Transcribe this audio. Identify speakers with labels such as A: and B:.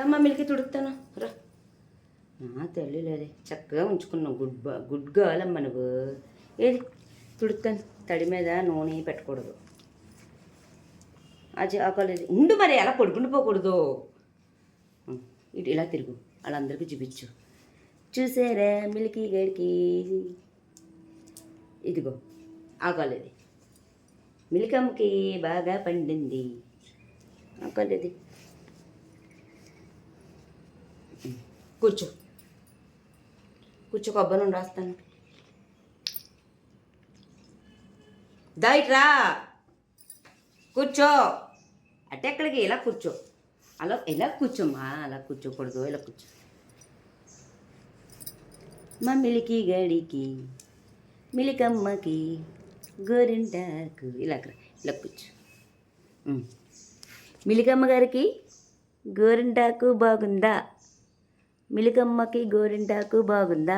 A: అమ్మ మిల్కి తుడుకుతాను రా తల్లి లేదే చక్కగా ఉంచుకున్నావు గుడ్ గర్ల్ అమ్మ నువ్వు. ఏది తుడుతాను, తడి మీద నూనె పెట్టకూడదు. అది ఆకలేదు ఉండు, మరి అలా పడుకుండిపోకూడదు. ఇటు ఇలా తిరుగు, వాళ్ళందరికీ చూపించు. చూసారా మిల్కీ గడికి, ఇదిగో ఆకలేదు. మిల్కమ్మకి బాగా పండింది, ఆకలేదు. కూర్చో కూర్చో, కొబ్బరి నూనె రాస్తాను. రా కూర్చో. అంటే ఎక్కడికి ఇలా కూర్చో, అలా ఇలా కూర్చోమ్మా, అలా కూర్చోకూడదు, ఇలా కూర్చో. మా మిలికి గడికి మిలికమ్మకి గోరింటాకు, ఇలా ఇలా కూర్చో. మిలికమ్మ గారికి గోరింటాకు బాగుందా? మిలికమ్మకి గోరింటాకు బాగుందా?